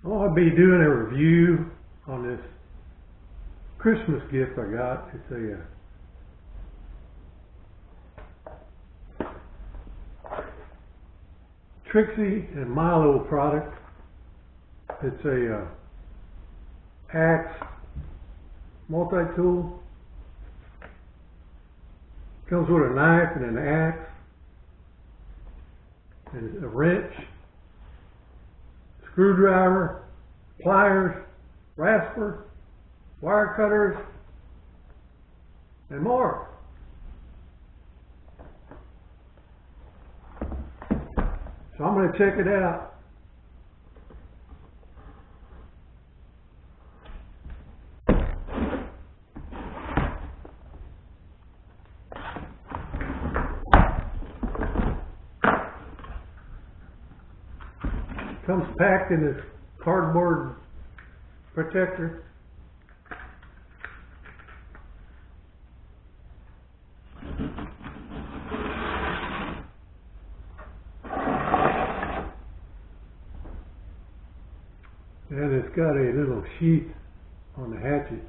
I'll be doing a review on this Christmas gift I got. It's a Trixie and Milo product. It's a axe multi-tool. Comes with a knife and an axe and a wrench, screwdriver, pliers, rasper, wire cutters, and more. So I'm going to check it out. Comes packed in this cardboard protector. And it's got a little sheath on the hatchet.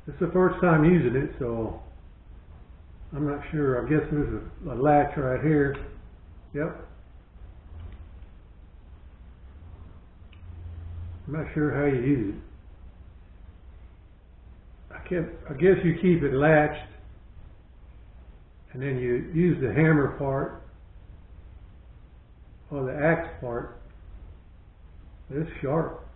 It's the first time using it, so I'm not sure. I guess there's a latch right here. Yep. I'm not sure how you use it. I guess you keep it latched and then you use the hammer part or the axe part. It's sharp.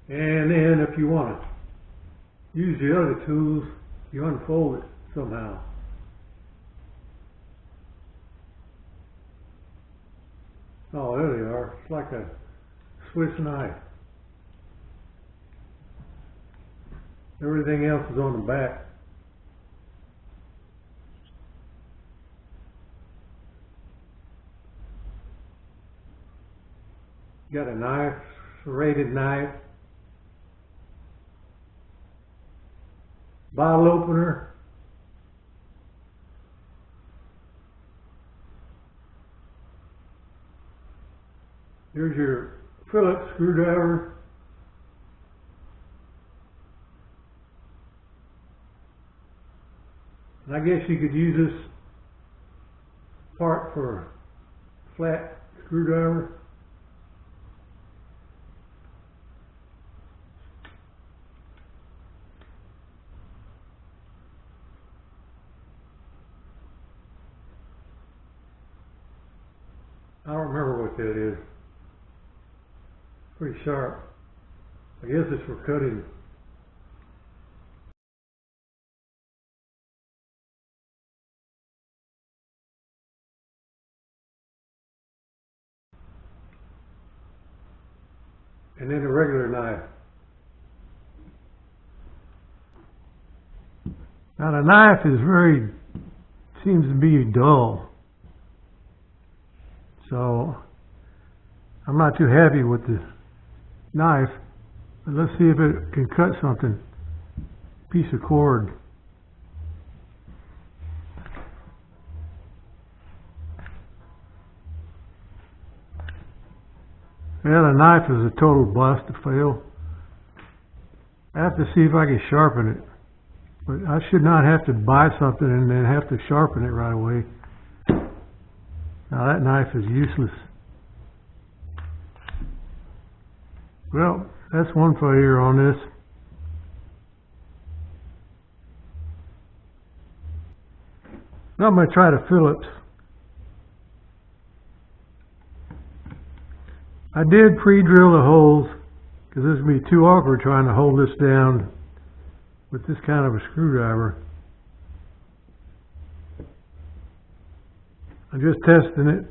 And then if you want to use the other tools, you unfold it somehow. Oh, there they are. It's like a Swiss knife. Everything else is on the back. Got a knife, serrated knife, bottle opener, here's your Phillips screwdriver, and I guess you could use this part for a flat screwdriver. I don't remember what that is. Pretty sharp. I guess it's for cutting. And then a regular knife. Now the knife is seems to be dull. So I'm not too happy with the knife, but let's see if it can cut something. Piece of cord. Well, the knife is a total bust, to fail. I have to see if I can sharpen it, but I should not have to buy something and then have to sharpen it right away. Now that knife is useless. Well, that's one failure on this. Now I'm going to try the Phillips. I did pre-drill the holes because this would be too awkward trying to hold this down with this kind of a screwdriver. I'm just testing it.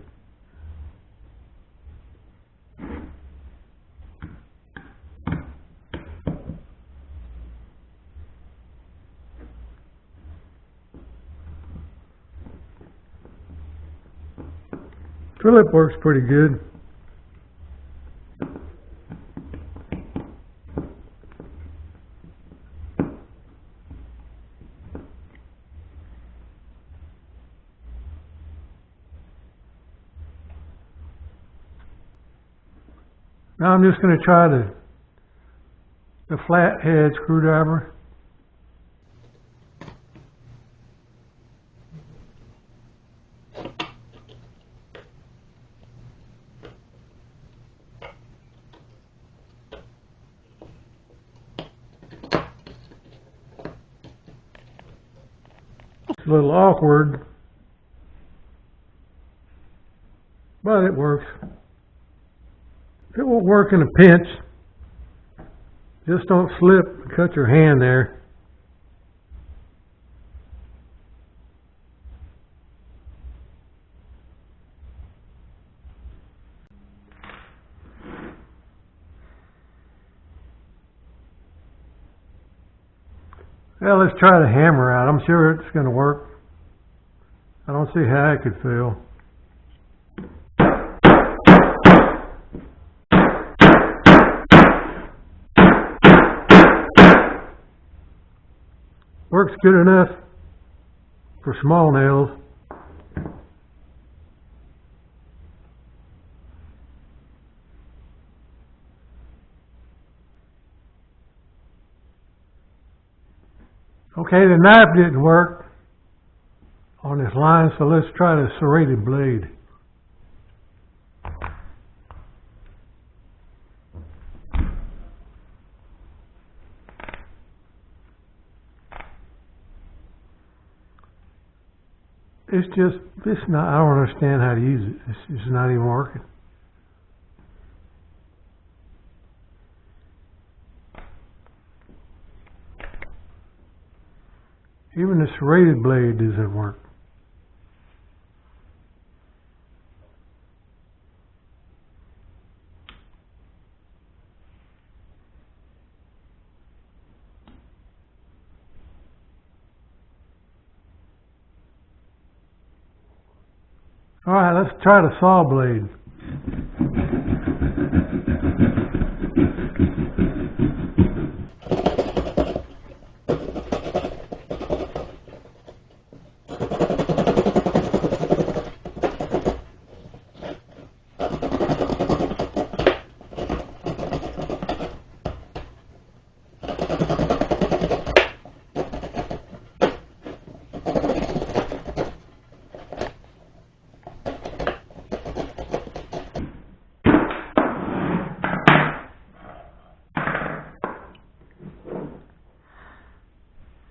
Phillip works pretty good. Now I'm just going to try the flathead screwdriver. It's a little awkward, but it works. It won't work in a pinch. Just don't slip and cut your hand there. Well, let's try the hammer out. I'm sure it's going to work. I don't see how it could fail. Works good enough for small nails. Okay, the knife didn't work on this line, so let's try the serrated blade. I don't understand how to use it. It's just not even working. Even the serrated blade doesn't work. Alright, let's try the saw blade.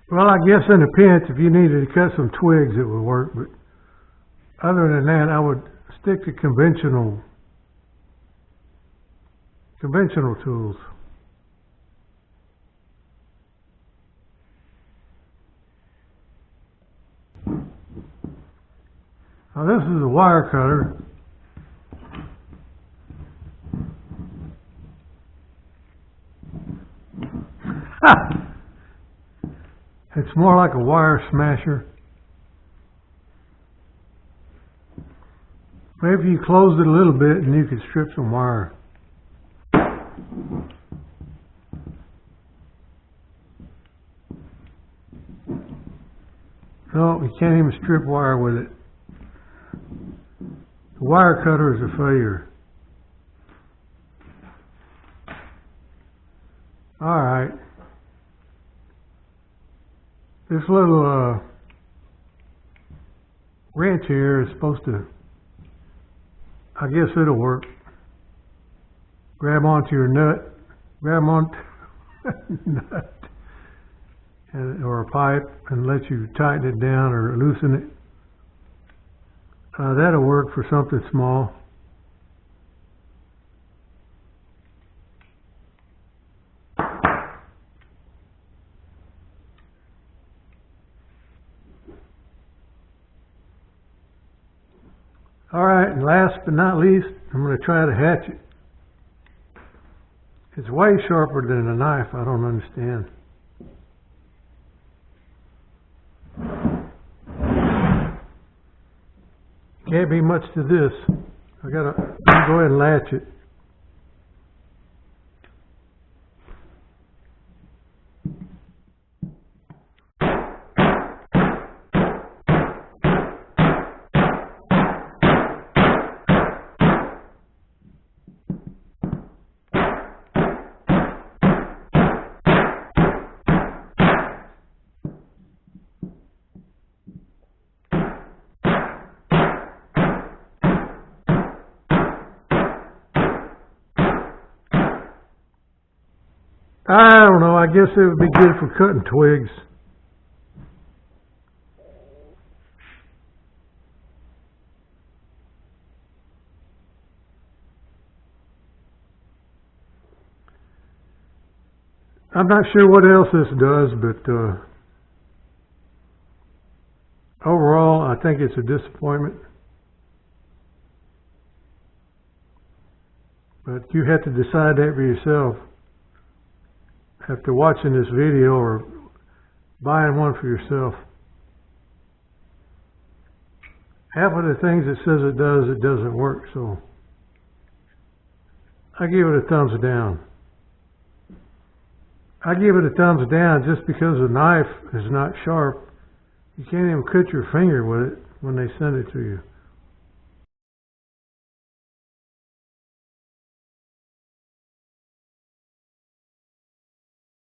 Well, I guess in a pinch, if you needed to cut some twigs, it would work. But other than that, I would stick to conventional tools. Now this is a wire cutter. It's more like a wire smasher. Maybe if you closed it a little bit and you could strip some wire. No, you can't even strip wire with it. The wire cutter is a failure. Alright. This little wrench here is supposed to, I guess it'll work. Grab onto your nut, grab onto nut or a pipe and let you tighten it down or loosen it. That'll work for something small. Alright, and last but not least, I'm going to try the hatchet. It's way sharper than a knife. I don't understand. Can't be much to this. I gotta go ahead and latch it. I don't know, I guess it would be good for cutting twigs. I'm not sure what else this does, but overall, I think it's a disappointment. But you have to decide that for yourself after watching this video or buying one for yourself. Half of the things it says it does, it doesn't work, so I give it a thumbs down. I give it a thumbs down just because the knife is not sharp. You can't even cut your finger with it when they send it to you.